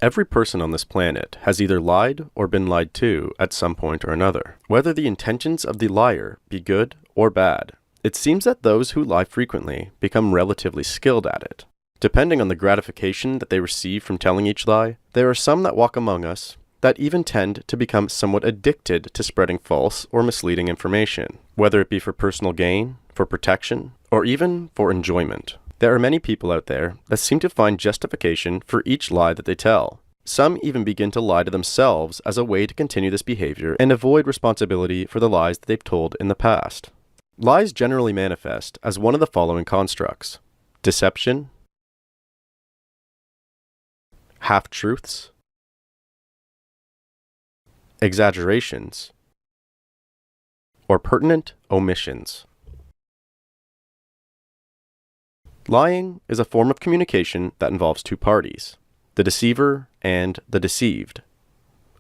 Every person on this planet has either lied or been lied to at some point or another. Whether the intentions of the liar be good or bad, it seems that those who lie frequently become relatively skilled at it. Depending on the gratification that they receive from telling each lie, there are some that walk among us that even tend to become somewhat addicted to spreading false or misleading information, whether it be for personal gain, for protection, or even for enjoyment. There are many people out there that seem to find justification for each lie that they tell. Some even begin to lie to themselves as a way to continue this behavior and avoid responsibility for the lies that they've told in the past. Lies generally manifest as one of the following constructs: deception, half-truths, exaggerations, or pertinent omissions. Lying is a form of communication that involves two parties, the deceiver and the deceived.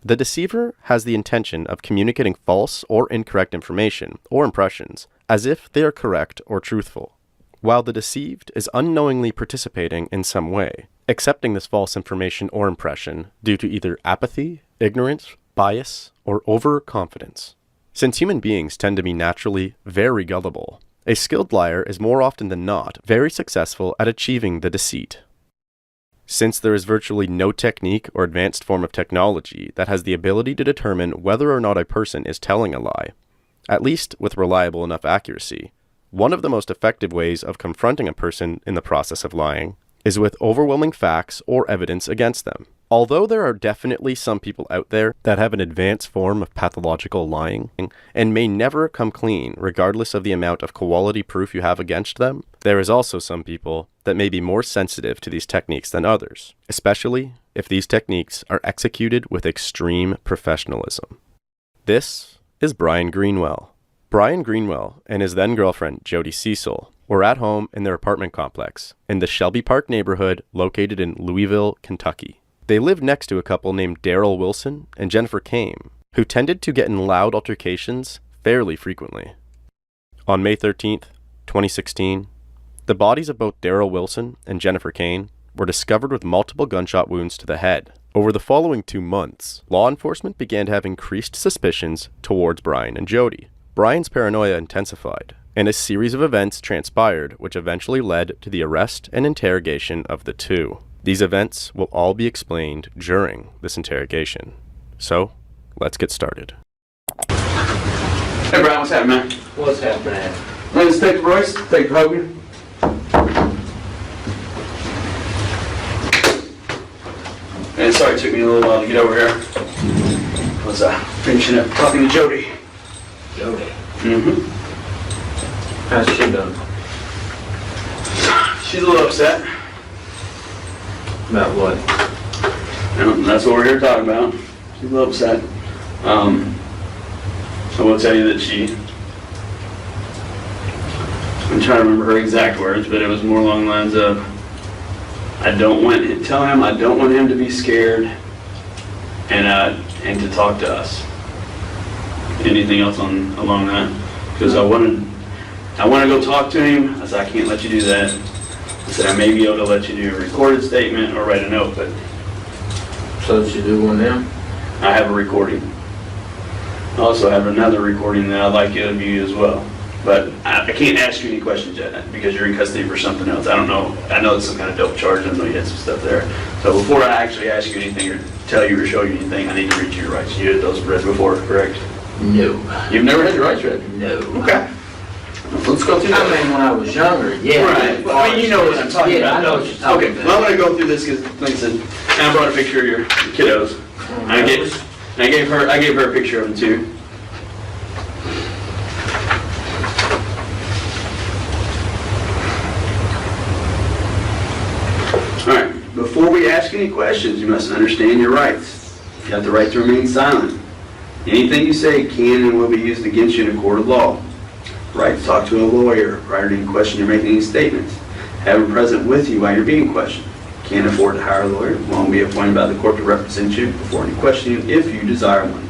The deceiver has the intention of communicating false or incorrect information or impressions as if they are correct or truthful, while the deceived is unknowingly participating in some way, accepting this false information or impression due to either apathy, ignorance, bias, or overconfidence. Since human beings tend to be naturally very gullible, a skilled liar is more often than not very successful at achieving the deceit. Since there is virtually no technique or advanced form of technology that has the ability to determine whether or not a person is telling a lie, at least with reliable enough accuracy, one of the most effective ways of confronting a person in the process of lying is with overwhelming facts or evidence against them. Although there are definitely some people out there that have an advanced form of pathological lying and may never come clean regardless of the amount of quality proof you have against them, there is also some people that may be more sensitive to these techniques than others, especially if these techniques are executed with extreme professionalism. This is Bryan Greenwell. Bryan Greenwell and his then-girlfriend Jody Cecil were at home in their apartment complex in the Shelby Park neighborhood located in Louisville, Kentucky. They lived next to a couple named Daryl Wilson and Jennifer Kame, who tended to get in loud altercations fairly frequently. On May 13th, 2016, the bodies of both Daryl Wilson and Jennifer Kame were discovered with multiple gunshot wounds to the head. Over the following 2 months, law enforcement began to have increased suspicions towards Bryan and Jody. Bryan's paranoia intensified, and a series of events transpired which eventually led to the arrest and interrogation of the two. These events will all be explained during this interrogation. So, let's get started. Hey Bryan, what's happening, man? What's happening? My name's Detective Royce, Detective Hogan. And sorry it took me a little while to get over here. I was finishing up talking to Jody. Jody? Mm-hmm. How's she doing? She's a little upset. About what? And that's what we're here talking about. She's a little upset. I will tell you that I'm trying to remember her exact words, but it was more along the lines of, tell him I don't want him to be scared and to talk to us. Anything else along that? Because I want to go talk to him. I said, I can't let you do that. I said, I may be able to let you do a recorded statement or write a note, but... So did you do one now? I have a recording. I also have another recording that I'd like you to view as well. But I can't ask you any questions yet because you're in custody for something else. I don't know. I know it's some kind of dope charge. I know you had some stuff there. So before I actually ask you anything or tell you or show you anything, I need to read you your rights. You had those read before, correct? No. You've never had your rights read? No. Okay. Let's go through that. I mean, when I was younger, yeah. Right. Well, I mean, you know what I'm talking about. I know what you're talking about. about. Well, I'm going to go through this because, like I said, I brought a picture of your kiddos. I gave her a picture of them too. All right. Before we ask any questions, you must understand your rights. You have the right to remain silent. Anything you say can and will be used against you in a court of law. Right to talk to a lawyer prior to any question you're making any statements. Have him present with you while you're being questioned. Can't afford to hire a lawyer. Won't be appointed by the court to represent you before any questioning if you desire one.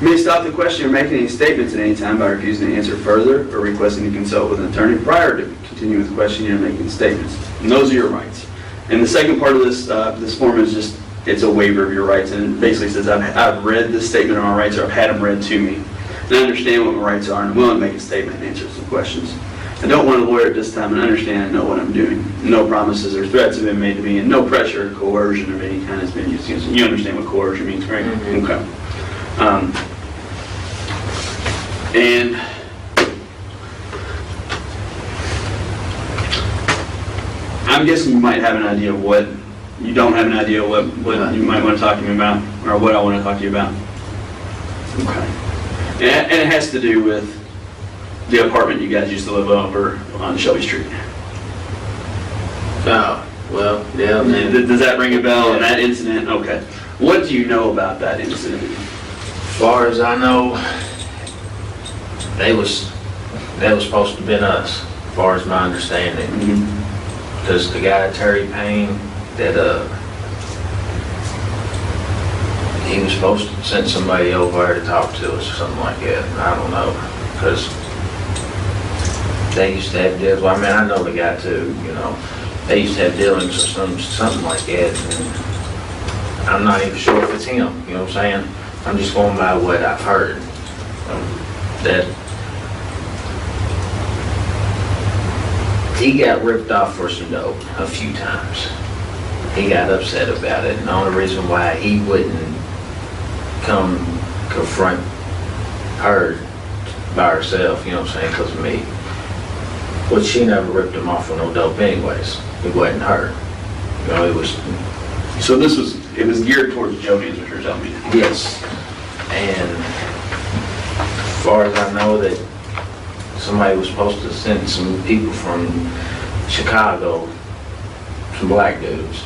You may stop the question or making any statements at any time by refusing to answer further or requesting to consult with an attorney prior to continuing with the questioning or making statements. And those are your rights. And the second part of this form is just it's a waiver of your rights, and it basically says, I've read the statement of my rights, or I've had them read to me, and I understand what my rights are, and I'm willing to make a statement and answer some questions. I don't want a lawyer at this time and understand and know what I'm doing. No promises or threats have been made to me, and no pressure or coercion of any kind has been used against me. You understand what coercion means, right? Mhm. Okay. And I'm guessing you might have an idea of what, you don't have an idea of what you might want to talk to me about, or what I want to talk to you about. Okay. And it has to do with the apartment you guys used to live over on Shelby Street. Oh, well, yeah, man. Does that ring a bell? And that incident? Okay. What do you know about that incident? As far as I know, that was supposed to have been us, as far as my understanding. Because the guy, Terry Payne, that he was supposed to send somebody over there to talk to us or something like that. I don't know, because they used to have deals. Well, I mean, I know the guy too, you know. They used to have dealings or something like that. And I'm not even sure if it's him, you know what I'm saying? I'm just going by what I've heard. That he got ripped off for some dope a few times. He got upset about it, and the only reason why he wouldn't come confront her by herself, you know what I'm saying, because of me. But she never ripped him off for no dope anyways. It wasn't her. You know, it was... So it was geared towards Jody, is what you're telling me? Yes. And as far as I know, that somebody was supposed to send some people from Chicago, some black dudes.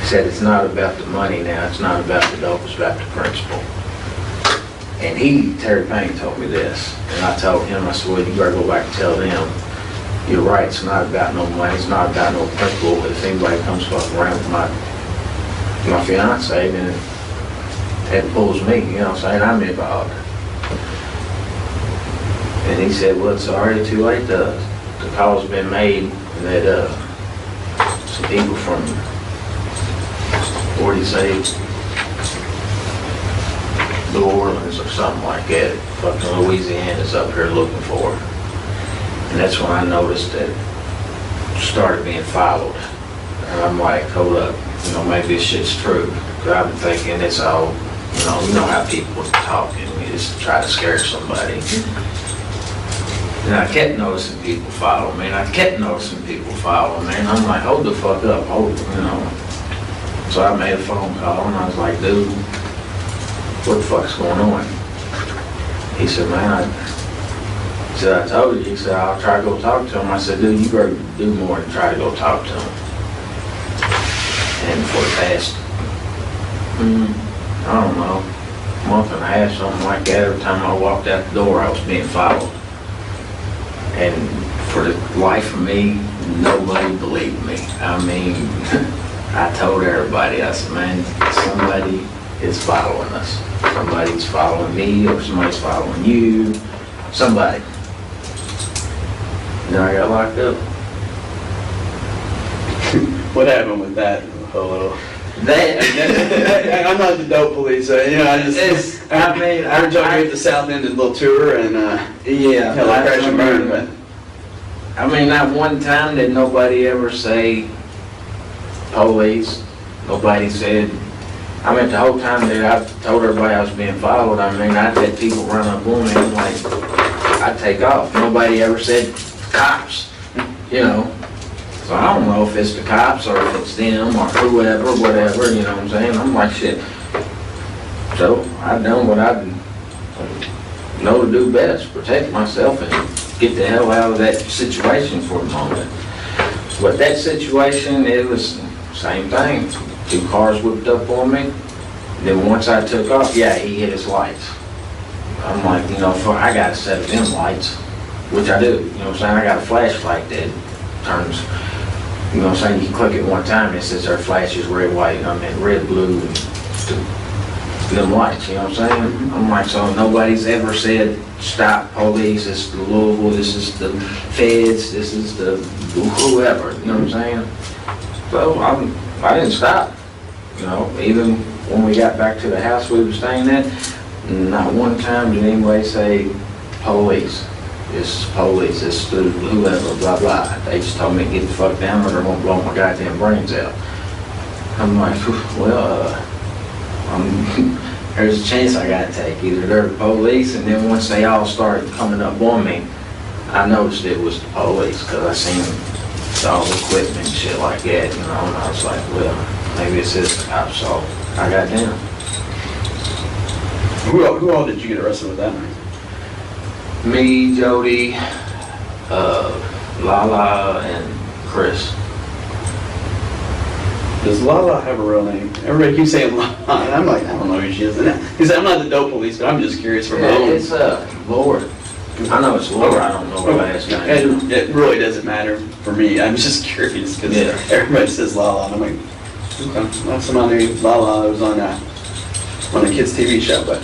He said it's not about the money now, it's not about the dope, it's about the principle. And Terry Payne told me this, and I told him, I said, well, you better go back and tell them, you're right, it's not about no money, it's not about no principle. If anybody comes fucking around with my fiance, then that pulls me, you know what I'm saying, I'm involved. And he said, well, it's already too late, the call's been made, and that some people from, what do you say, New Orleans or something like that, fucking Louisiana's up here looking for her. And that's when I noticed that it started being followed. And I'm like, hold up, you know, maybe this shit's true. Because I've been thinking it's all, you know how people talk and you just try to scare somebody. And I kept noticing people follow me, and I kept noticing people follow me, and I'm like, hold the fuck up, hold, you know. So I made a phone call, and I was like, dude, what the fuck's going on? He said, man, I told you. He said, I'll try to go talk to him. I said, dude, you better do more than try to go talk to him. And for the past, I don't know, month and a half, something like that, every time I walked out the door, I was being followed. And for the life of me, nobody believed me. I mean, I told everybody, I said, man, somebody is following us. Somebody's following me, or somebody's following you, somebody. And then I got locked up. What happened with that? That I'm not the dope police, so, you know, I mean, I heard y'all at the South End did a little tour, and yeah, hell, I crashed and burned, but I mean, not one time did nobody ever say police. Nobody said. I mean, the whole time that I told everybody I was being followed, I mean, I'd let people run up on me, and like, I'd take off. Nobody ever said cops, you know. So I don't know if it's the cops or if it's them or whoever, whatever, you know what I'm saying? I'm like, shit. So I've done what I know to do best, protect myself and get the hell out of that situation for a moment. But that situation, it was the same thing. 2 cars whipped up on me. Then once I took off, yeah, he hit his lights. I'm like, you know, I got a set of them lights, which I do. You know what I'm saying? I got a flashlight that turns, you know what I'm saying? You can click it one time and it says our flashes red, white, I mean red, blue, and them lights, you know what I'm saying? I'm like, so nobody's ever said, stop police, this is the Louisville, this is the feds, this is the whoever, you know what I'm saying? So I didn't stop. You know, even when we got back to the house we were staying at, not one time did anybody say, police. It's police, it's whoever, blah, blah. They just told me to get the fuck down or they're gonna blow my goddamn brains out. I'm like, well, there's a chance I gotta take. Either they're the police, and then once they all started coming up on me, I noticed it was the police, because I seen all the equipment and shit like that, you know, and I was like, well, maybe it's this cop, so I got down. Who all did you get arrested with that night? Me, Jody, Lala, and Chris. Does Lala have a real name? Everybody keeps saying Lala, and I'm like, I don't know who she is. Because I'm not the dope police, but I'm just curious for my own. It's Lord. I know it's Lord, I don't know her last name. It really doesn't matter for me. I'm just curious because everybody says Lala, and I'm like, okay, that's my name, Lala. It was on a kids' TV show, but.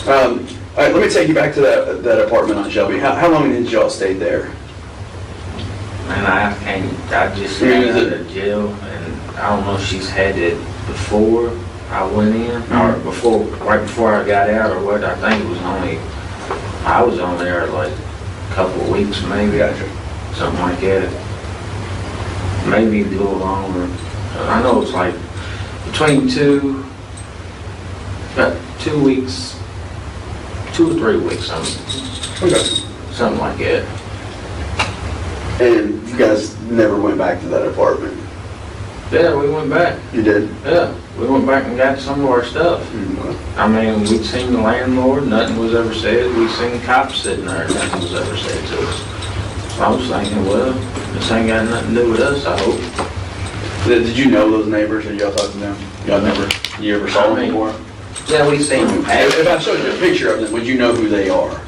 All right, let me take you back to that apartment on Shelby. How long did y'all stay there? And I just got out of jail, and I don't know if she's had it before I went in, or right before I got out, or what. I think it was I was on there like a couple of weeks maybe, something like that. Maybe a little longer. I know it's like between about 2 weeks, 2 or 3 weeks, something like that. And you guys never went back to that apartment? Yeah, we went back. You did? Yeah, we went back and got some of our stuff. Mm-hmm. I mean, we'd seen the landlord, nothing was ever said. We'd seen cops sitting there, nothing was ever said to us. So I was thinking, well, this ain't got nothing to do with us, I hope. Did you know those neighbors, or y'all talked to them? You ever saw them before? Yeah, we seen them. If I showed you a picture of them, would you know who they are?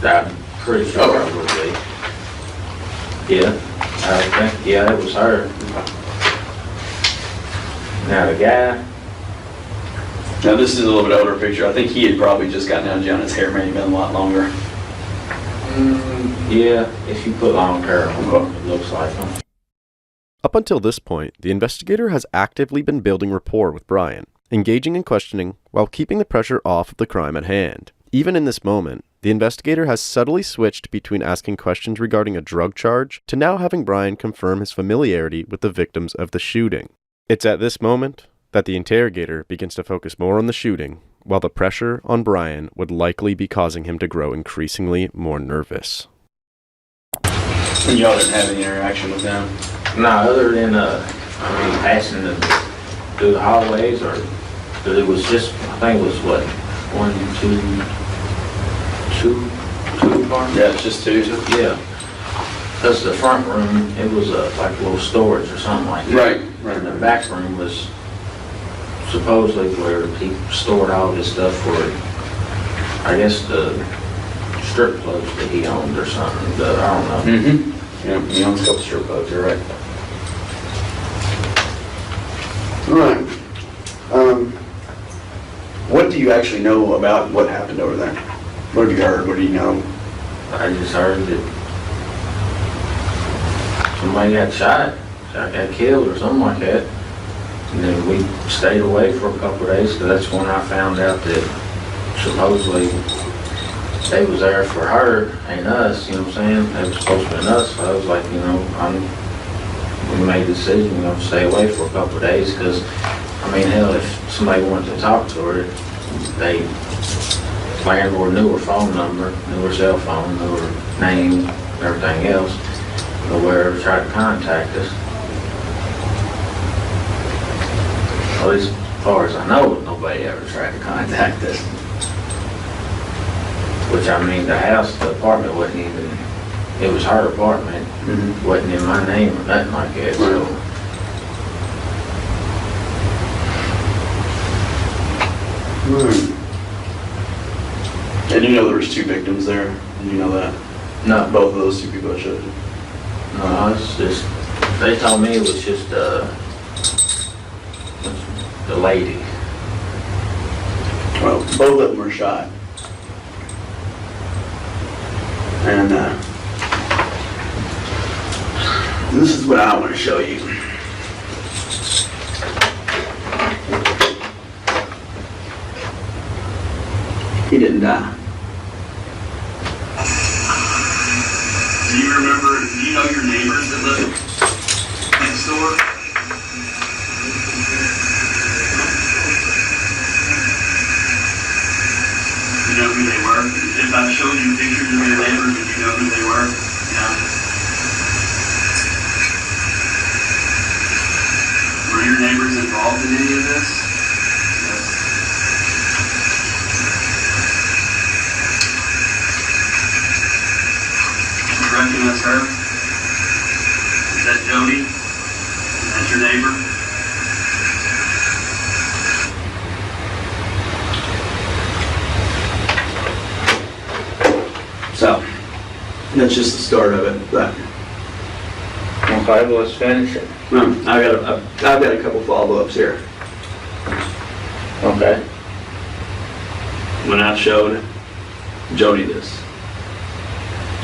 I'm pretty sure I would be. Yeah, I think, yeah, it was her. Now the guy. Now this is a little bit older picture. I think he had probably just gotten out of jail and his hair may have been a lot longer. Yeah, if you put long hair on, it looks like him. Up until this point, the investigator has actively been building rapport with Bryan, engaging in questioning while keeping the pressure off of the crime at hand. Even in this moment, the investigator has subtly switched between asking questions regarding a drug charge to now having Bryan confirm his familiarity with the victims of the shooting. It's at this moment that the interrogator begins to focus more on the shooting, while the pressure on Bryan would likely be causing him to grow increasingly more nervous. And y'all didn't have any interaction with them? No, other than, passing through the hallways, or it was just, I think it was what, 1, 2 apartments? Yeah, it's just 2. Yeah. Because the front room, it was like a little storage or something like that. Right. And the back room was supposedly where he stored all his stuff for, I guess, the strip clubs that he owned or something. I don't know. Mm-hmm. Yeah, he owns a couple strip clubs, you're right. All right. What do you actually know about what happened over there? What have you heard? What do you know? I just heard that somebody got shot, got killed or something like that. And then we stayed away for a couple of days, because that's when I found out that supposedly they was there for her and us, you know what I'm saying? They was supposed to be us, so I was like, we made the decision, to stay away for a couple of days, because, hell, if somebody wanted to talk to her, landlord knew her phone number, knew her cell phone, knew her name, everything else. Nobody ever tried to contact us. At least as far as I know, nobody ever tried to contact us. Which, the house, the apartment wasn't even, it was her apartment. Mm-hmm. Wasn't in my name or nothing like that, so. And you know there was 2 victims there? Did you know that? No. Both of those 2 people I showed you? No, it's just, they told me it was just the lady. Well, both of them were shot. And This is what I want to show you. He didn't die. Do you know your neighbors that live next door? You know who they were? If I showed you pictures of your neighbors, would you know who they were? Yeah. Were your neighbors involved in any of this? Yes. You recognize her? Is that Jody? Is that your neighbor? So, that's just the start of it. But Okay, well, let's finish it. I've got a couple follow-ups here. Okay. When I showed Jody this,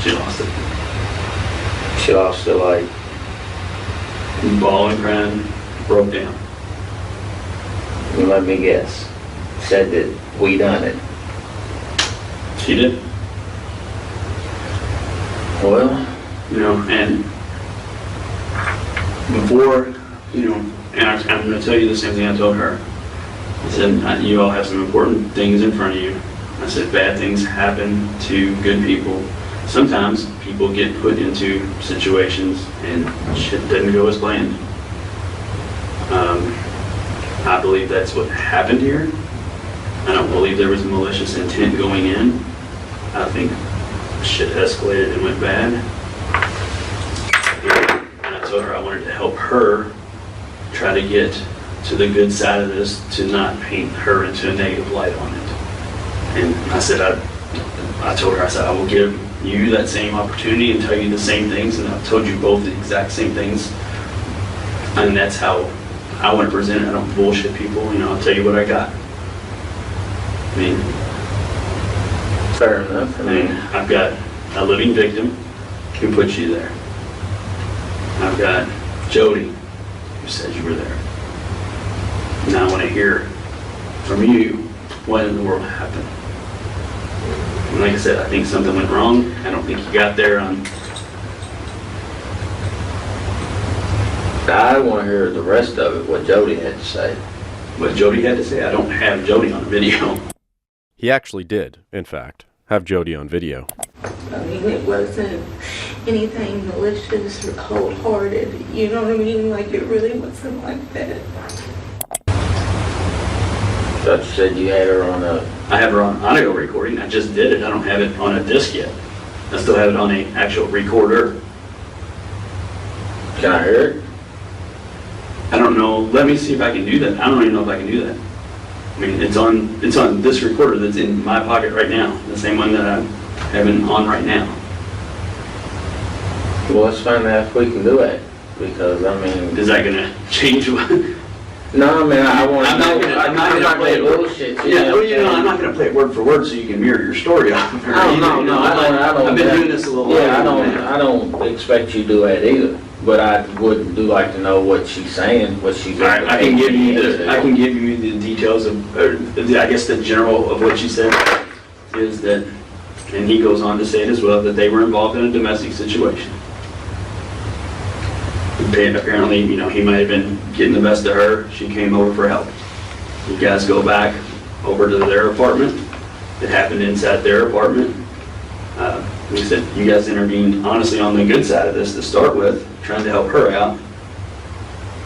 she lost it. She lost it like, Ball and crying, broke down. let me guess, said that we done it. She did. Well, And before, and I'm going to tell you the same thing I told her. I said, you all have some important things in front of you. I said, bad things happen to good people. Sometimes people get put into situations and shit doesn't go as planned. I believe that's what happened here. I don't believe there was malicious intent going in. I think shit escalated and went bad. And I told her I wanted to help her try to get to the good side of this, to not paint her into a negative light on it. And I said, I told her, I said, I will give you that same opportunity and tell you the same things, and I've told you both the exact same things. And that's how I want to present it. I don't bullshit people, I'll tell you what I got. I mean, fair enough. I've got a living victim who put you there. I've got Jody who said you were there. Now I want to hear from you what in the world happened. And like I said, I think something went wrong. I don't think you got there on. I want to hear the rest of it, what Jody had to say. What Jody had to say. I don't have Jody on video. He actually did, in fact, have Jody on video. I mean, it wasn't anything malicious or cold-hearted, you know what I mean? Like, it really wasn't like that. Thought you said you had her on a... I have her on audio recording. I just did it. I don't have it on a disc yet. I still have it on an actual recorder. Can I hear it? I don't know. Let me see if I can do that. I don't even know if I can do that. I mean, it's on this recorder that's in my pocket right now, the same one that I'm having on right now. Well, let's find out if we can do it. Because, I mean... Is that gonna change what? No, I mean, I want to I'm know. not gonna play it. Bullshit. Yeah, well, I'm not gonna play it word for word so you can mirror your story off of her. I don't. I've been doing this a little longer. Yeah, I don't expect you to do that either. But I would do like to know what she's saying, what she's. I can give you the details of, I guess the general of what she said is that, and he goes on to say it as well, that they were involved in a domestic situation. Apparently, he might have been getting the best of her. She came over for help. You guys go back over to their apartment. It happened inside their apartment. He said you guys intervened honestly on the good side of this to start with, trying to help her out,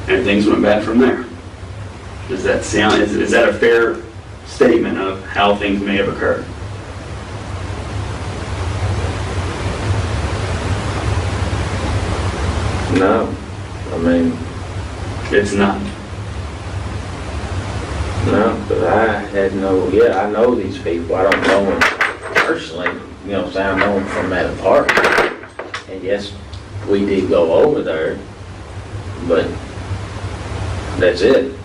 and things went bad from there. Does that sound? Is that a fair statement of how things may have occurred? No, I mean, It's not. no, because I had no. Yeah, I know these people. I don't know them personally. You know what I'm saying? I know them from that apartment. And yes, we did go over there, but that's it.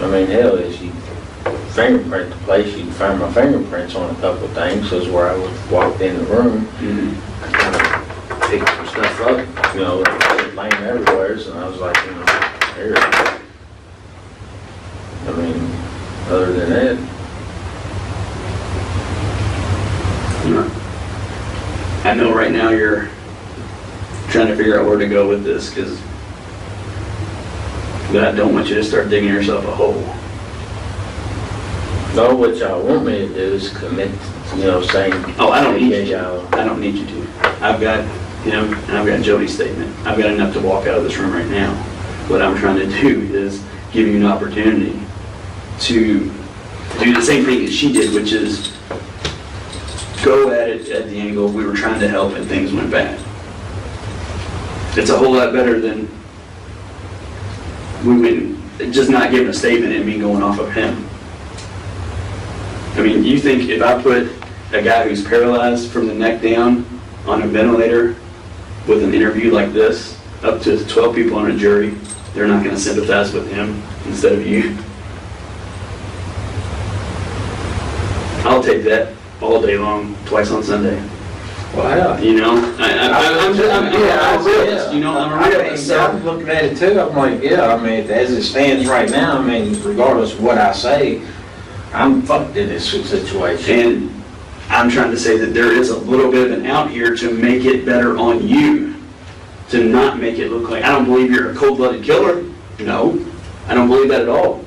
I mean, hell, if you fingerprint the place, you can find my fingerprints on a couple of things. That's where I walked in the room. Mm-hmm. I kind of picked some stuff up, you know, it was laying everywhere, and I was like, you know, here. I mean, other than that, I know right now you're trying to figure out where to go with this, but I don't want you to start digging yourself a hole. no, what y'all want me to do is commit, you know, saying. Oh, I don't need you y'all. to. I don't need you to. I've got him and I've got Jody's statement. I've got enough to walk out of this room right now. What I'm trying to do is give you an opportunity to do the same thing that she did, which is go at it at the angle we were trying to help and things went bad. It's a whole lot better than we went just not giving a statement and me going off of him. I mean, you think if I put a guy who's paralyzed from the neck down on a ventilator with an interview like this, up to 12 people on a jury, they're not going to sympathize with him instead of you? I'll take that all day long, twice on Sunday. Wow. You know, I'm a realist. You know, I'm a realist. I'm looking at it too. I'm like, yeah. I mean, as it stands right now, I mean, regardless of what I say, I'm fucked in this situation. And I'm trying to say that there is a little bit of an out here to make it better on you, to not make it look like, I don't believe you're a cold-blooded killer. No, I don't believe that at all.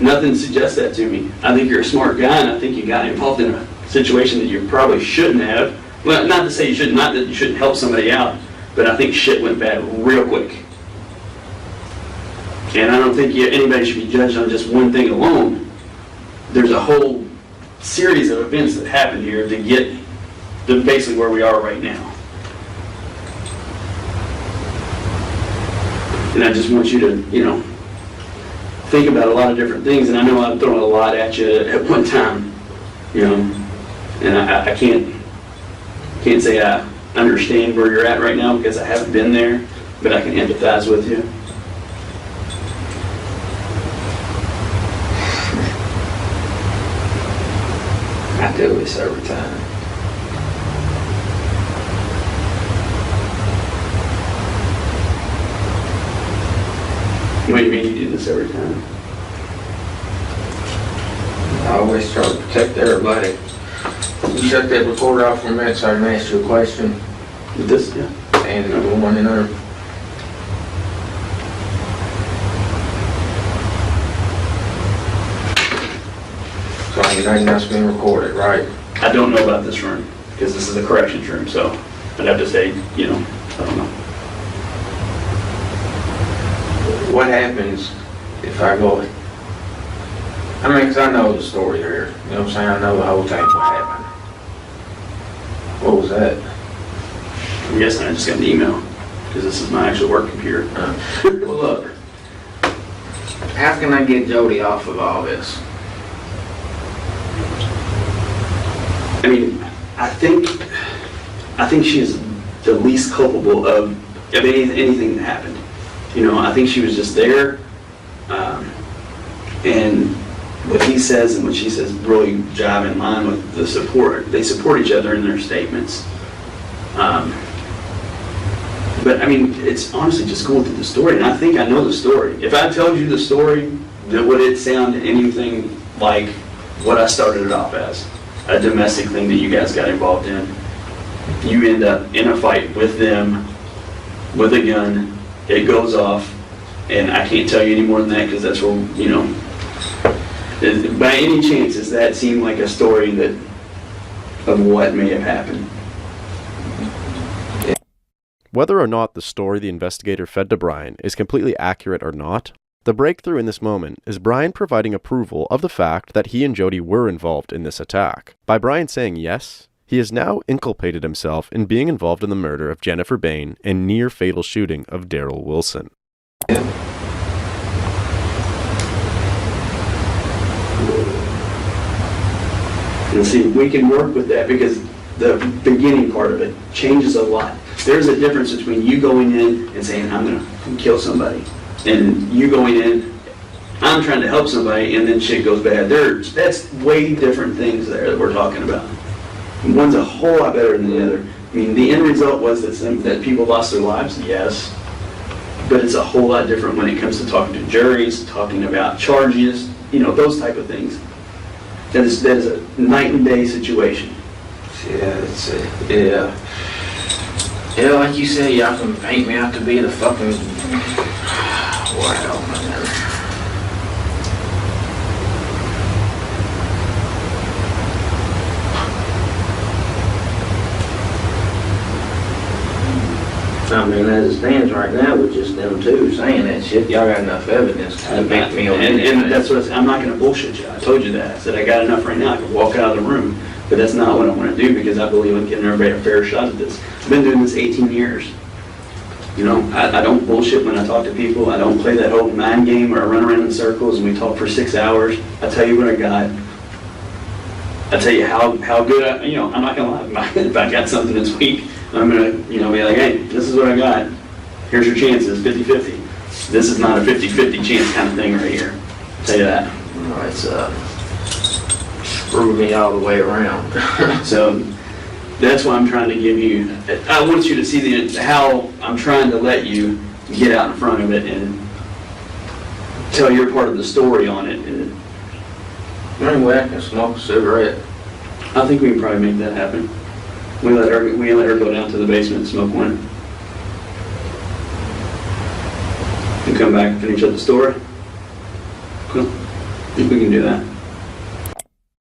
Nothing suggests that to me. I think you're a smart guy, and I think you got involved in a situation that you probably shouldn't have. Well, not to say you shouldn't, not that you shouldn't help somebody out, but I think shit went bad real quick. And I don't think anybody should be judged on just one thing alone. There's a whole series of events that happened here to get to basically where we are right now. And I just want you to, you know, think about a lot of different things. And I know I'm throwing a lot at you at one time, you know, and I can't say I understand where you're at right now because I haven't been there, but I can empathize with you. I do this every time. What do you mean you do this every time? I always try to protect everybody. You shut that recorder off for a minute so I can ask you a question. With this, yeah. And the one in there. So anything that's being recorded, right? I don't know about this room because this is a corrections room, so I'd have to say, you know, I don't know. What happens if I go, I mean, because I know the story here, you know what I'm saying? I know the whole thing, what happened. What was that? I'm guessing I just got an email because this is my actual work computer. Well, look, how can I get Jody off of all this? I mean, I think she is the least culpable of anything that happened. You know, I think she was just there, and what he says and what she says really jive in line with the support. They support each other in their statements. But I mean, it's honestly just going through the story, and I think I know the story. If I told you the story, then would it sound anything like what I started it off as? A domestic thing that you guys got involved in. You end up in a fight with them, with a gun, it goes off, and I can't tell you any more than that because that's where, you know, by any chance does that seem like a story that of what may have happened? Whether or not the story the investigator fed to Bryan is completely accurate or not, the breakthrough in this moment is Bryan providing approval of the fact that he and Jody were involved in this attack. By Bryan saying yes, he has now inculpated himself in being involved in the murder of Jennifer Bain and near-fatal shooting of Daryl Wilson. And see, we can work with that because the beginning part of it changes a lot. There's a difference between you going in and saying, I'm going to kill somebody, and you going in, I'm trying to help somebody, and then shit goes bad. That's way different things there that we're talking about. One's a whole lot better than the other. I mean, the end result was that people lost their lives, yes, but it's a whole lot different when it comes to talking to juries, talking about charges, those type of things. That is a night and day situation. Yeah, yeah, like you said, y'all can paint me out to be the fucking wow, man. I mean, as it stands right now, with just them two saying that shit, y'all got enough evidence to convict me on anything. And that's what I'm not going to bullshit you. I told you that. I said I got enough right now. I can walk out of the room. But that's not what I want to do because I believe in giving everybody a fair shot at this. I've been doing this 18 years. I don't bullshit when I talk to people. I don't play that whole mind game where I run around in circles and we talk for 6 hours. I tell you what I got. I tell you how good I'm not going to lie. If I got something this week, I'm going to, be like, hey, this is what I got. Here's your chances, 50-50. This is not a 50-50 chance kind of thing right here. I'll tell you that. Well, it's screw me all the way around. So that's why I'm trying to give you, I want you to see how I'm trying to let you get out in front of it and tell your part of the story on it. And Anyway, I can smoke a cigarette. I think we can probably make that happen. We let her go down to the basement and smoke one. And come back and finish up the story. Cool. I think we can do that.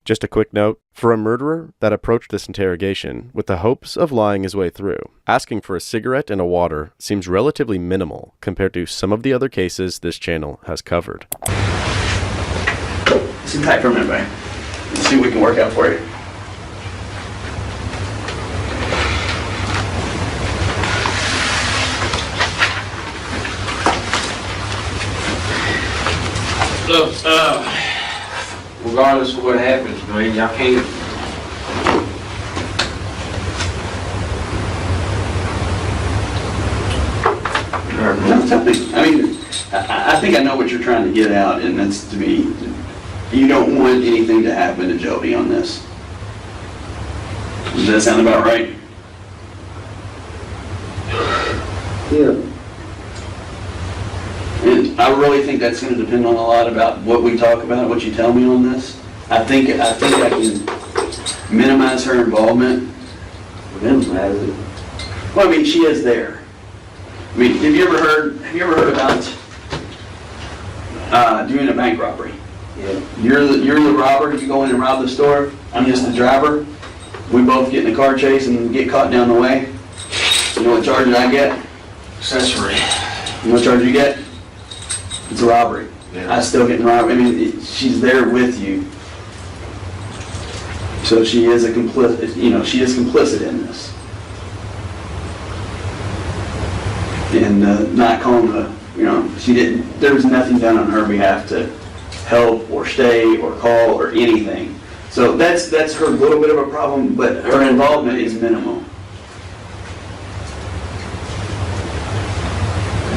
Just a quick note, for a murderer that approached this interrogation with the hopes of lying his way through, asking for a cigarette and a water seems relatively minimal compared to some of the other cases this channel has covered. Sit tight for a minute, buddy. Let's see what we can work out for you. Look, regardless of what happens, man, y'all can't. No, tell me. I mean, I think I know what you're trying to get out, and that's to me, you don't want anything to happen to Jody on this. Does that sound about right? Yeah. And I really think that's going to depend on a lot about what we talk about, what you tell me on this. I think I can minimize her involvement. Minimize it. Well, I mean, she is there. I mean, have you ever heard about doing a bank robbery? Yeah. You're the robber. You go in and rob the store. I'm just the driver. We both get in a car chase and get caught down the way. You know what charge I get? Accessory. You know what charge you get? It's a robbery. Yeah. I still get robbed. I mean, she's there with you. So she is a complicit. She is complicit in this. And not calling the. She didn't. There was nothing done on her behalf to help or stay or call or anything. So that's her little bit of a problem, but her involvement is minimal.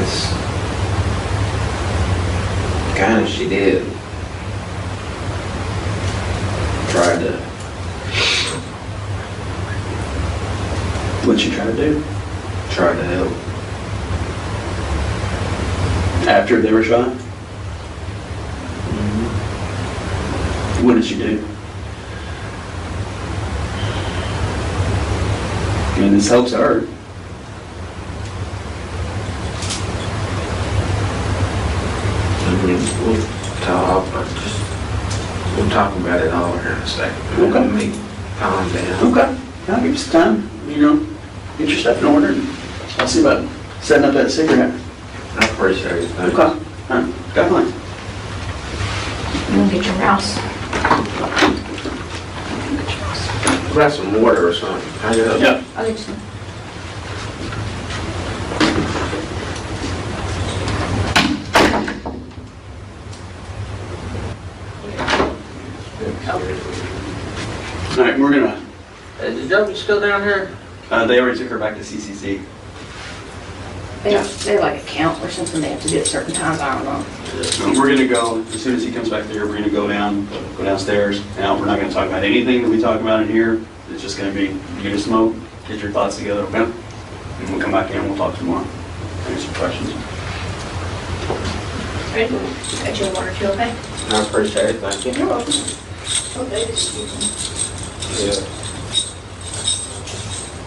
It's kind of she did. Tried to. What'd she try to do? Tried to help. After they were shot? What did she do? And this helps her. We'll talk about it all here in a second. Okay. Let me calm down. Okay. I'll give you some time. Get your stuff in order. I'll see about setting up that cigarette. I appreciate it. Thank you. Okay. All right. Got mine. You want to get your mouse? Grab some water or something. Hang it up. Yeah. I'll get you some. All right. We're gonna. Is Jody still down here? They already took her back to CCC. They're like a count or something they have to do at certain times. I don't know. We're gonna go as soon as he comes back there. We're gonna go downstairs. Now we're not gonna talk about anything that we talk about in here. It's just gonna be you to smoke get your thoughts together, okay? And we'll come back in and we'll talk tomorrow. Answer questions. Ready? Got your water, you okay? I appreciate it, thank you. You're welcome. Okay. Yeah.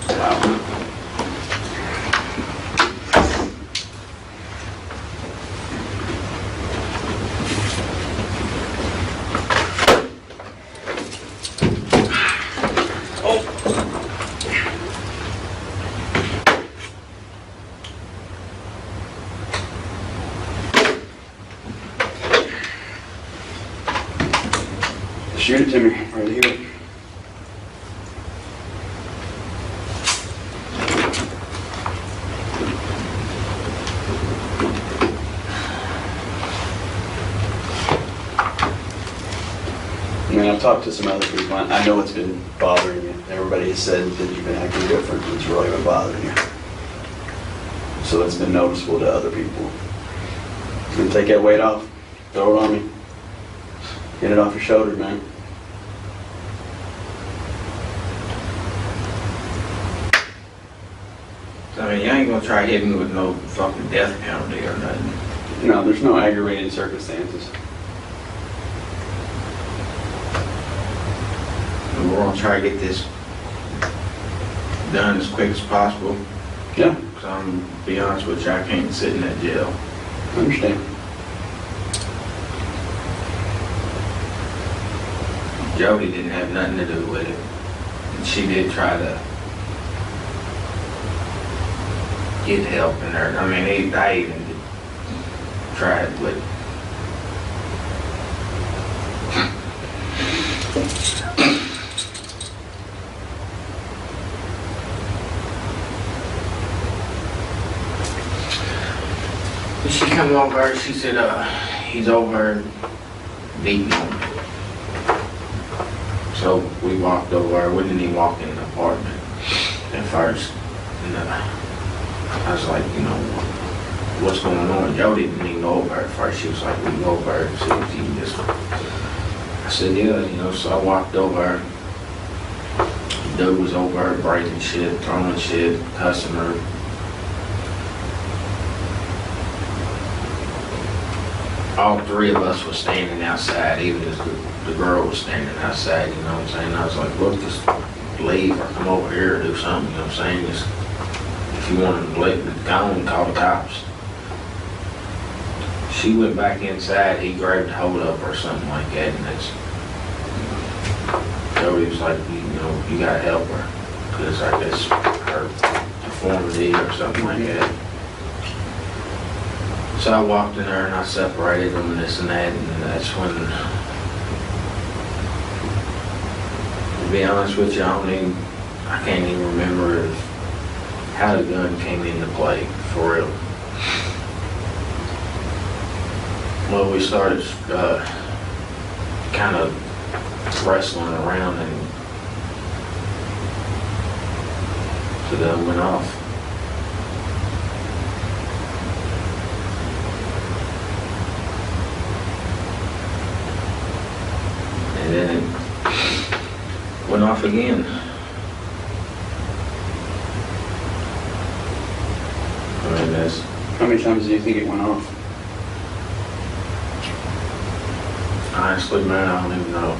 Wow. Shoot it to me, right here. I mean, I've talked to some other people. I know it's been bothering you. Everybody has said that you've been acting different. It's really been bothering you. So it's been noticeable to other people. And take that weight off. Throw it on me. Get it off your shoulders, man. I mean, you ain't gonna try hitting me with no fucking death penalty or nothing. No, there's no aggravating circumstances. And we're gonna try to get this done as quick as possible. Yeah, Cause I'm, to be honest with you, I can't sit in that jail. I understand. Jody didn't have nothing to do with it. And she did try to get help in there. I mean, I even tried with she come over, she said, he's over beating him. So we walked over, we didn't even walk in the apartment at first. And I was like, you know, what's going on? Jody didn't even go over at first. She was like, we can go over and see if you can just. I said, yeah, you know, so I walked over. The dude was over breaking shit, throwing shit, cussing her. All three of us were standing outside, even as the girl was standing outside, you know what I'm saying? I was like, look, just leave or come over here or do something, you know what I'm saying? Just, if you want to let it go and call the cops. She went back inside, he grabbed hold of her or something like that, and that's, Jody was like, you know, you gotta help her, because I guess her deformity or something like that. So I walked in there and I separated them and this and that, and that's when, to be honest with you, I can't even remember how the gun came into play, for real. Well, we started kind of wrestling around and the gun went off. And then it went off again. I mean, that's, How many times do you think it went off? honestly, man, I don't even know.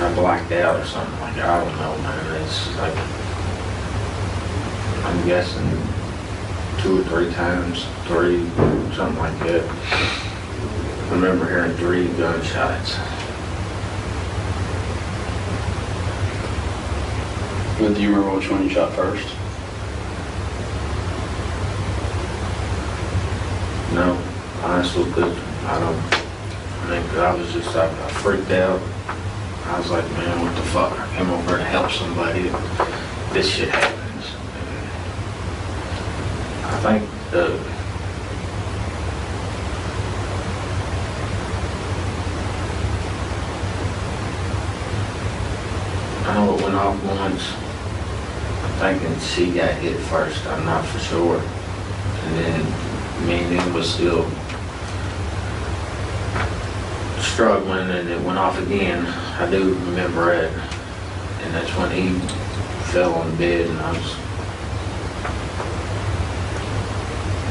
I blacked out or something like that. I don't know, man. It's like, I'm guessing 2 or 3 times, something like that. I remember hearing 3 gunshots. But do you remember which one you shot first? No, honestly, because I was just, I freaked out. I was like, man, what the fuck? I came over to help somebody and this shit happens. And I think I know it went off once. I'm thinking she got hit first, I'm not for sure. And then me and him was still struggling, and it went off again. I do remember it. And that's when he fell on the bed, and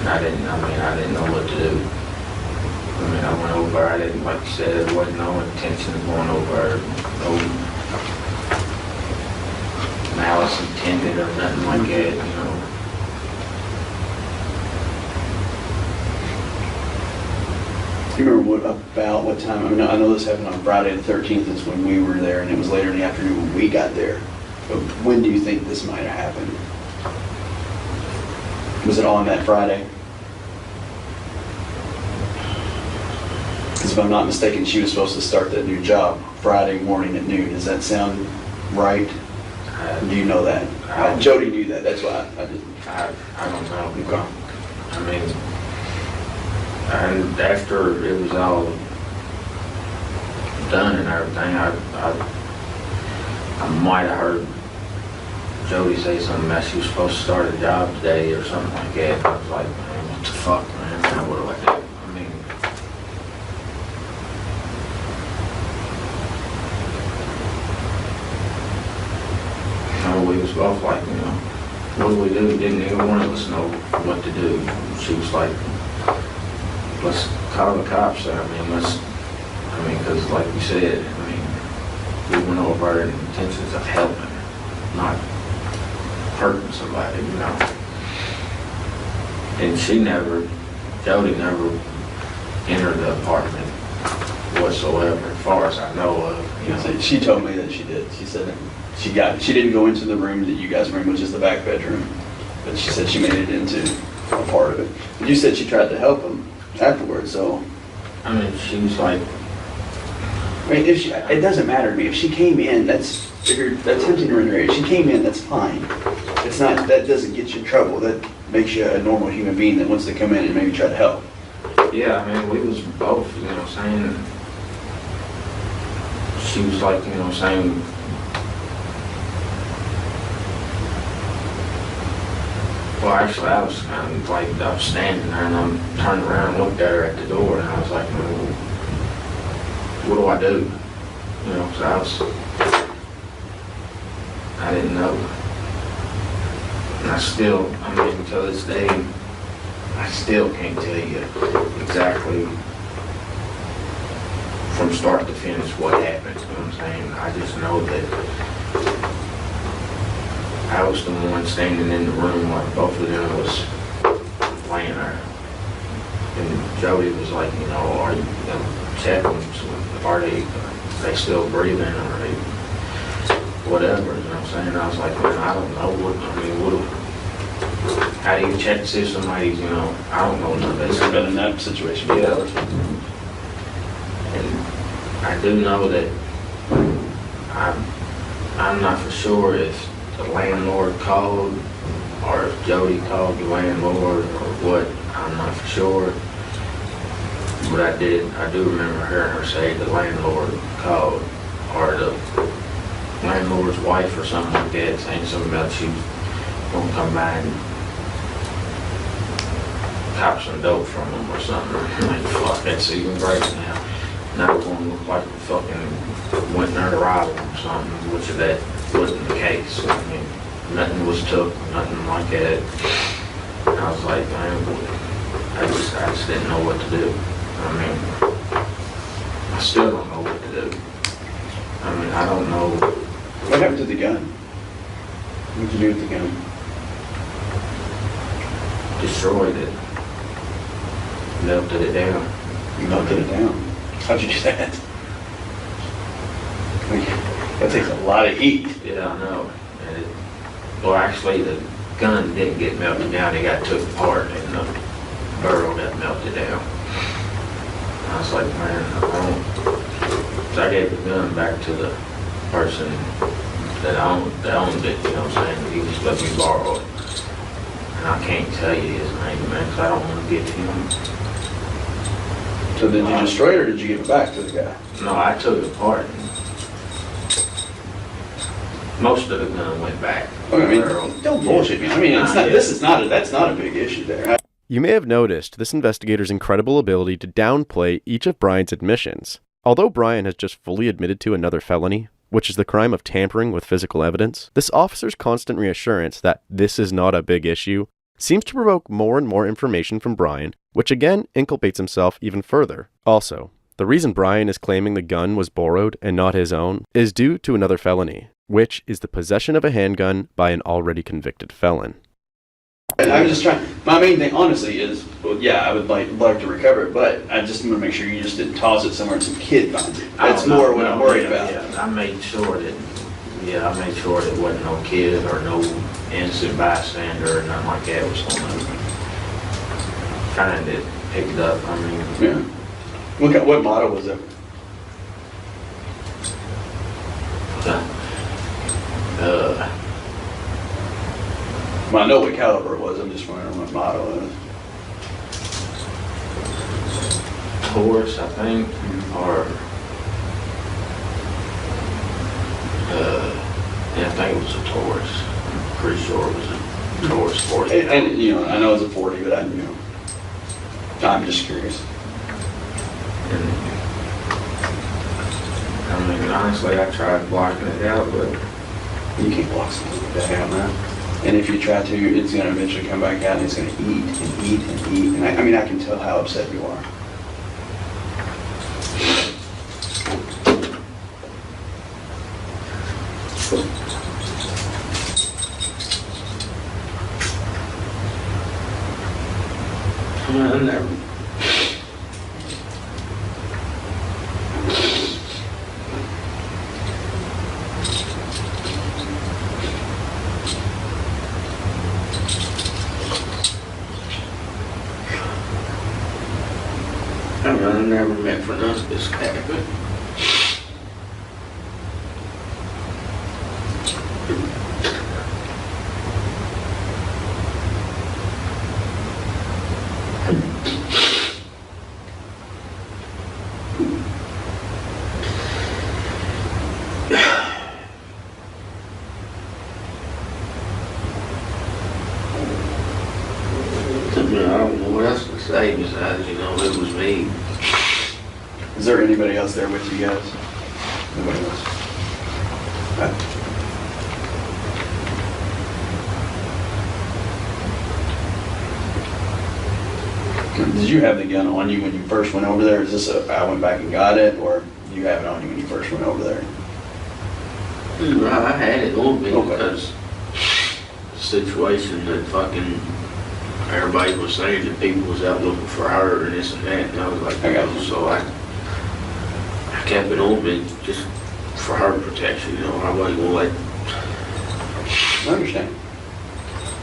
I didn't know what to do. I mean, I went over, I didn't, like you said, there wasn't no intention of going over, no malice intended or nothing like that, you know. Do you remember what time? I mean, I know this happened on Friday the 13th is when we were there, and it was later in the afternoon when we got there. But when do you think this might have happened? Was it on that Friday? Because if I'm not mistaken, she was supposed to start that new job Friday morning at noon. Does that sound right? Do you know that? Jody knew that. That's why I didn't. I don't know. Okay. I mean, and after it was all done and everything, I might have heard Jody say something about she was supposed to start a job today or something like that. I was like, man, what the fuck, man? Now what do I do? I mean, we was both like, you know, what do we do? Didn't either one of us know what to do. She was like, let's call the cops. Because like you said, I mean, we went over our intentions of helping, not hurting somebody, you know. And Jody never entered the apartment whatsoever, as far as I know of. You know. She told me that she did. She said that she didn't go into the room that you guys were in, which is the back bedroom, but she said she made it into a part of it. But you said she tried to help him afterwards, so. I mean, she was like, I mean, it doesn't matter to me. If she came in, that's attempting to render it. If she came in, that's fine. It's not, that doesn't get you in trouble. That makes you a normal human being that wants to come in and maybe try to help. yeah, I mean, we was both, you know, saying, she was like, you know, saying, well, actually, I was kind of like, I was standing there and I turned around and looked at her at the door, and I was like, well, what do I do? You know, because I didn't know. And I mean, until this day, I still can't tell you exactly from start to finish what happened, you know what I'm saying? I just know that I was the one standing in the room while both of them was laying there. And Jody was like, you know, are you going to check them? Are they still breathing, or are they whatever, you know what I'm saying? I was like, man, I don't know. How do you check to see if somebody's, you know, I don't know none of that. I've been in that situation before. Yeah. And I do know that I'm not for sure if the landlord called or if Jody called the landlord or what. I'm not for sure. But I do remember hearing her say the landlord called, or the landlord's wife or something like that, saying something about she was going to come by and cop some dope from them or something. I'm like, fuck, that's even greater now. Now we're going to look like we fucking went there to rob them or something, which that wasn't the case. I mean, nothing was took, nothing like that. And I was like, man, I just didn't know what to do. I mean, I still don't know what to do. I mean, I don't know. What happened to the gun? What did you do with the gun? Destroyed it. Melted it down. You melted it down. How'd you do that? I mean, that takes a lot of heat. Yeah, I know. And well, actually, the gun didn't get melted down. It got took apart, and the barrel got melted down. I was like, man, so I gave the gun back to the person that owned it, you know what I'm saying? He just let me borrow it. And I can't tell you his name, man, because I don't want to give him. So did you destroy it, or did you give it back to the guy? No, I took it apart. Most of the gun went back. I mean, don't bullshit me. I mean, it's not. That's not a big issue there. You may have noticed this investigator's incredible ability to downplay each of Bryan's admissions. Although Bryan has just fully admitted to another felony, which is the crime of tampering with physical evidence, this officer's constant reassurance that this is not a big issue seems to provoke more and more information from Bryan, which again inculpates himself even further. Also, the reason Bryan is claiming the gun was borrowed and not his own is due to another felony, which is the possession of a handgun by an already convicted felon. And I'm just trying, my main thing honestly is, well, yeah, I would like to recover it, but I just want to make sure you just didn't toss it somewhere and some kid finds it. That's more what I'm worried about. Yeah, I made sure that it wasn't no kid or no innocent bystander or nothing like that was going to kind of pick it up. I mean, Yeah. What model was it? Well, I know what caliber it was. I'm just wondering what model it is. Taurus, I think, or yeah, I think it was a Taurus. I'm pretty sure it was a Taurus 40. And you know, I know it's a 40, but I'm just curious. And, I mean, honestly, I tried blocking it out, but You can't block something like that out, man. And if you try to, it's going to eventually come back out and it's going to eat and eat and eat. And I mean, I can tell how upset you are. I never. I never meant for none of this to happen. I don't know what else to say besides, it was me. Is there anybody else there with you guys? Nobody else? Did you have the gun on you when you first went over there? Is this I went back and got it, or you have it on you when you first went over there? I had it on me Okay. because the situation that fucking everybody was saying that people was out looking for her and this and that, and I was like, I got you. so I kept it on me just for her protection, I wasn't gonna let. I understand.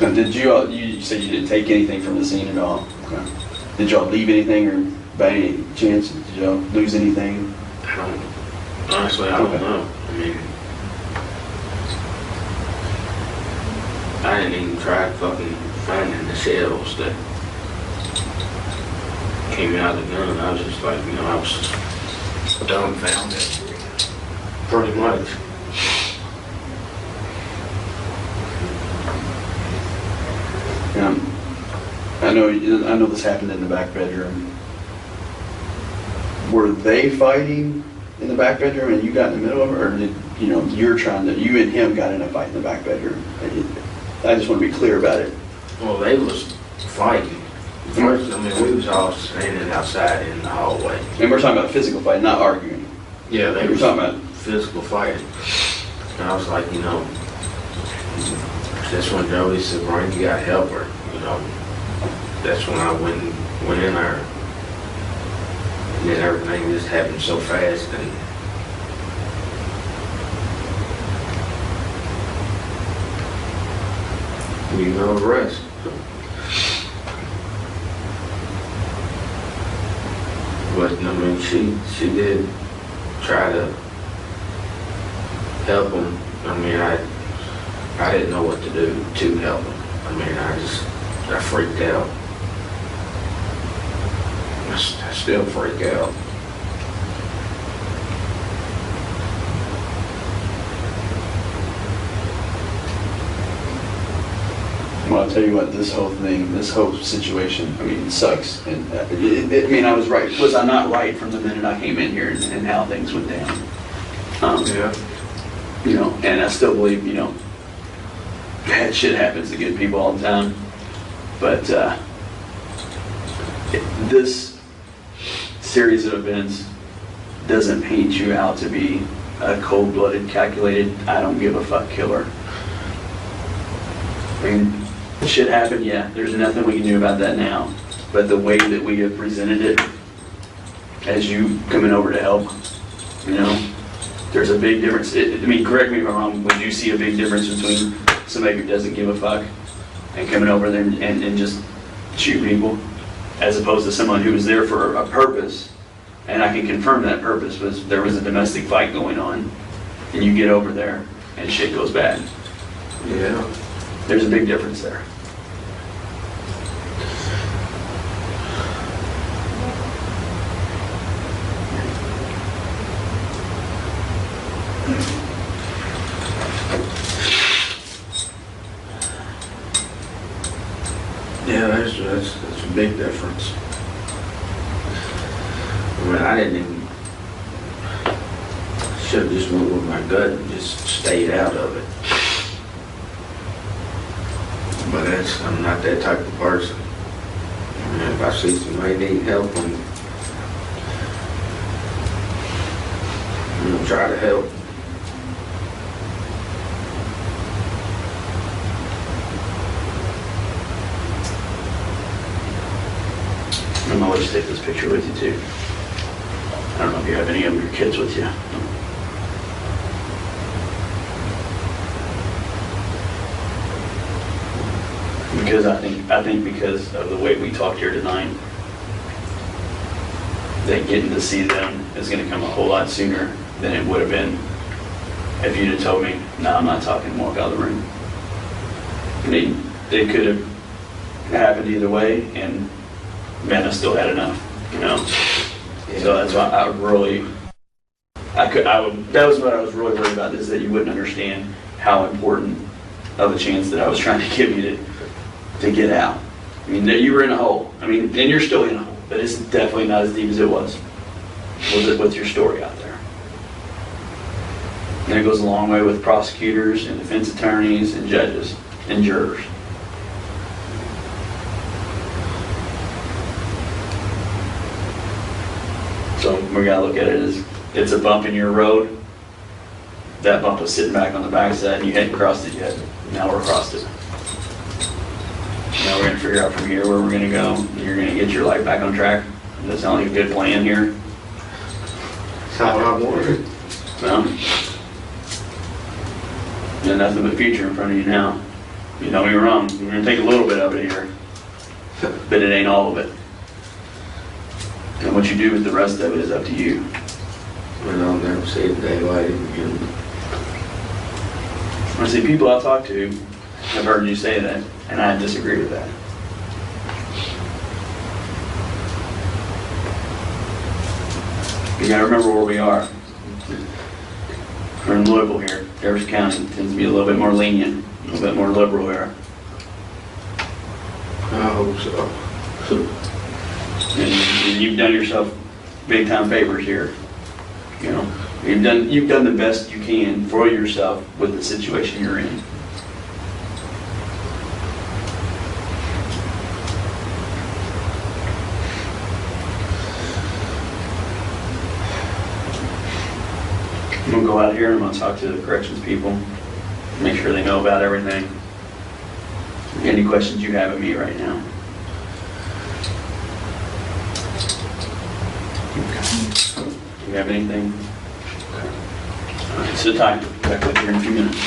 Now, did you said you didn't take anything from the scene at all? Okay. Did y'all leave anything, or by any chance, did y'all lose anything? Honestly, I don't Okay. know. I mean, I didn't even try fucking finding the shells that came out of the gun. I was just like, I was just dumbfounded, pretty much. I know this happened in the back bedroom. Were they fighting in the back bedroom and you got in the middle of it, or did you and him got in a fight in the back bedroom? I just want to be clear about it. Well, they was fighting. First, we was all standing outside in the hallway. And we're talking about physical fight, not arguing. Yeah, they We're was talking about physical fighting. And I was like, that's when Jody said, Bryan, you gotta help her, That's when I went in there. And then everything just happened so fast, and the rest. But she did try to help him. I didn't know what to do to help him. I freaked out. I still freak out. Well, I'll tell you what, this whole thing, this whole situation, I mean, it sucks. And I mean, I was right. Was I not right from the minute I came in here and how things went down? Yeah. You know, and I still believe, you know, bad shit happens to good people all the time. But this series of events doesn't paint you out to be a cold-blooded, calculated, I don't give a fuck killer. I mean, shit happened, yeah. There's nothing we can do about that now. But the way that we have presented it, as you coming over to help, you know, there's a big difference. I mean, correct me if I'm wrong, would you see a big difference between somebody who doesn't give a fuck and coming over there and just shoot people, as opposed to someone who was there for a purpose? And I can confirm that purpose was there was a domestic fight going on, and you get over there and shit goes bad. Yeah. There's a big difference there. Yeah, that's a big difference. I mean, I didn't even, should have just went with my gut and just stayed out of it. But I'm not that type of person. I mean, if I see somebody need help, I'm gonna try to help. I'm gonna let you take this picture with you too. I don't know if you have any of your kids with you. Because I think because of the way we talked here tonight, that getting to see them is gonna come a whole lot sooner than it would have been if you'd have told me, no, I'm not talking, walk out of the room. I mean, it could have happened either way, and man, I still had enough, you know? Yeah. So that's why I really, that was what I was really worried about, is that you wouldn't understand how important of a chance that I was trying to give you to get out. I mean, you were in a hole. I mean, and you're still in a hole, but it's definitely not as deep as it was with your story out there. And it goes a long way with prosecutors and defense attorneys and judges and jurors. So we gotta look at it as it's a bump in your road. That bump was sitting back on the backside and you hadn't crossed it yet. Now we're across it. Now we're gonna figure out from here where we're gonna go. You're gonna get your life back on track. That sounds like a good plan here. That's how I wanted. Well, there's nothing but future in front of you now. You know me wrong. We're gonna take a little bit of it here, but it ain't all of it. And what you do with the rest of it is up to you. And I'll never see the daylight again. I see people I talk to have heard you say that, and I disagree with that. You gotta remember where we are. We're in Louisville here. Harris County tends to be a little bit more lenient, a little bit more liberal here. I hope so. And you've done yourself big time favors here. You know, you've done the best you can for yourself with the situation you're in. I'm gonna go out here and I'm gonna talk to the corrections people, make sure they know about everything. Any questions you have of me right now? Do you have anything? All right, sit tight. Back with you in a few minutes.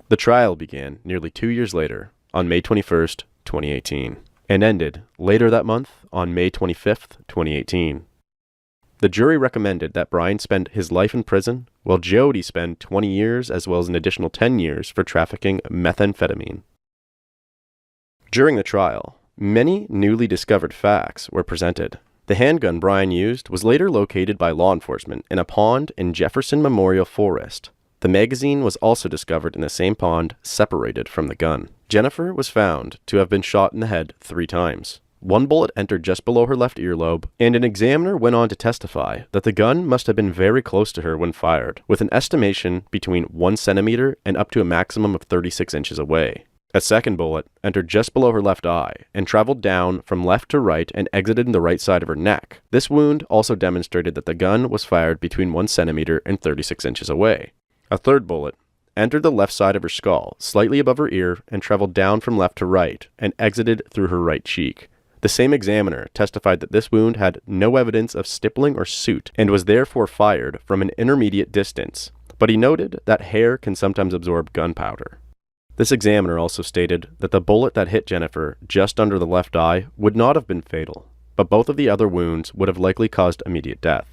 The trial began nearly 2 years later, on May 21st, 2018, and ended later that month on May 25th, 2018. The jury recommended that Bryan spend his life in prison, while Jody spend 20 years as well as an additional 10 years for trafficking methamphetamine. During the trial, many newly discovered facts were presented. The handgun Bryan used was later located by law enforcement in a pond in Jefferson Memorial Forest. The magazine was also discovered in the same pond, separated from the gun. Jennifer was found to have been shot in the head 3 times. One bullet entered just below her left earlobe, and an examiner went on to testify that the gun must have been very close to her when fired, with an estimation between 1 centimeter and up to a maximum of 36 inches away. A second bullet entered just below her left eye and traveled down from left to right and exited the right side of her neck. This wound also demonstrated that the gun was fired between 1 centimeter and 36 inches away. A third bullet entered the left side of her skull, slightly above her ear, and traveled down from left to right and exited through her right cheek. The same examiner testified that this wound had no evidence of stippling or soot and was therefore fired from an intermediate distance, but he noted that hair can sometimes absorb gunpowder. This examiner also stated that the bullet that hit Jennifer just under the left eye would not have been fatal, but both of the other wounds would have likely caused immediate death.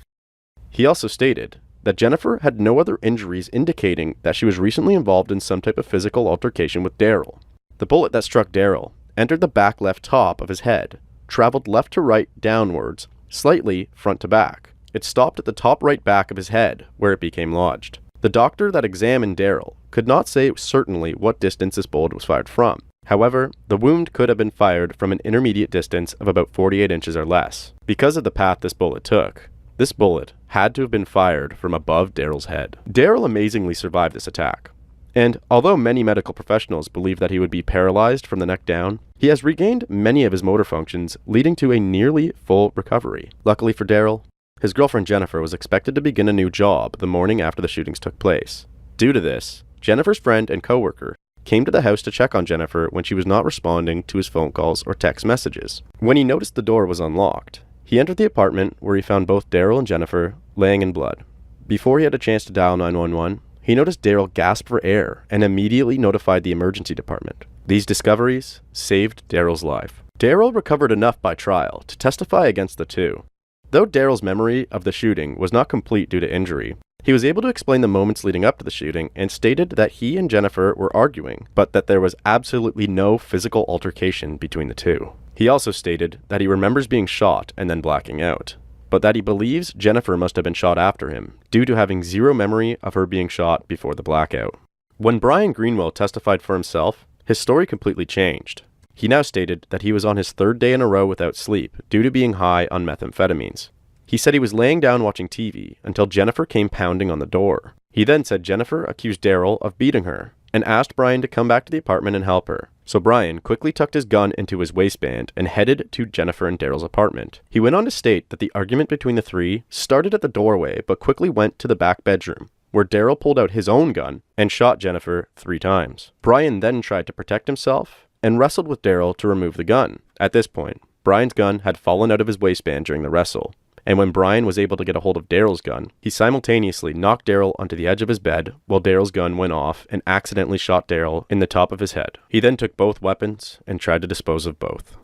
He also stated that Jennifer had no other injuries indicating that she was recently involved in some type of physical altercation with Daryl. The bullet that struck Daryl entered the back left top of his head, traveled left to right downwards, slightly front to back. It stopped at the top right back of his head, where it became lodged. The doctor that examined Daryl could not say certainly what distance this bullet was fired from. However, the wound could have been fired from an intermediate distance of about 48 inches or less. Because of the path this bullet took, this bullet had to have been fired from above Daryl's head. Daryl amazingly survived this attack. And although many medical professionals believe that he would be paralyzed from the neck down, he has regained many of his motor functions, leading to a nearly full recovery. Luckily for Daryl, his girlfriend Jennifer was expected to begin a new job the morning after the shootings took place. Due to this, Jennifer's friend and coworker came to the house to check on Jennifer when she was not responding to his phone calls or text messages. When he noticed the door was unlocked, he entered the apartment where he found both Daryl and Jennifer laying in blood. Before he had a chance to dial 911, he noticed Daryl gasp for air and immediately notified the emergency department. These discoveries saved Daryl's life. Daryl recovered enough by trial to testify against the two. Though Daryl's memory of the shooting was not complete due to injury, he was able to explain the moments leading up to the shooting and stated that he and Jennifer were arguing, but that there was absolutely no physical altercation between the two. He also stated that he remembers being shot and then blacking out, but that he believes Jennifer must have been shot after him, due to having zero memory of her being shot before the blackout. When Bryan Greenwell testified for himself, his story completely changed. He now stated that he was on his 3rd day in a row without sleep due to being high on methamphetamines. He said he was laying down watching TV until Jennifer came pounding on the door. He then said Jennifer accused Daryl of beating her and asked Bryan to come back to the apartment and help her. So Bryan quickly tucked his gun into his waistband and headed to Jennifer and Daryl's apartment. He went on to state that the argument between the three started at the doorway but quickly went to the back bedroom, where Daryl pulled out his own gun and shot Jennifer 3 times. Bryan then tried to protect himself and wrestled with Daryl to remove the gun. At this point, Bryan's gun had fallen out of his waistband during the wrestle, and when Bryan was able to get a hold of Daryl's gun, he simultaneously knocked Daryl onto the edge of his bed while Daryl's gun went off and accidentally shot Daryl in the top of his head. He then took both weapons and tried to dispose of both.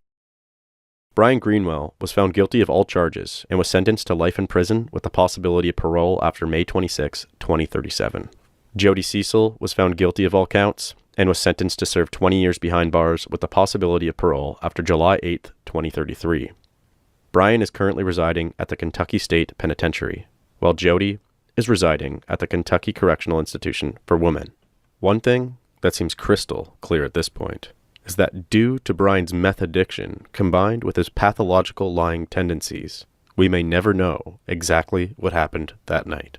Bryan Greenwell was found guilty of all charges and was sentenced to life in prison with the possibility of parole after May 26, 2037. Jody Cecil was found guilty of all counts and was sentenced to serve 20 years behind bars with the possibility of parole after July 8, 2033. Bryan is currently residing at the Kentucky State Penitentiary, while Jody is residing at the Kentucky Correctional Institution for Women. One thing that seems crystal clear at this point is that due to Bryan's meth addiction combined with his pathological lying tendencies, we may never know exactly what happened that night.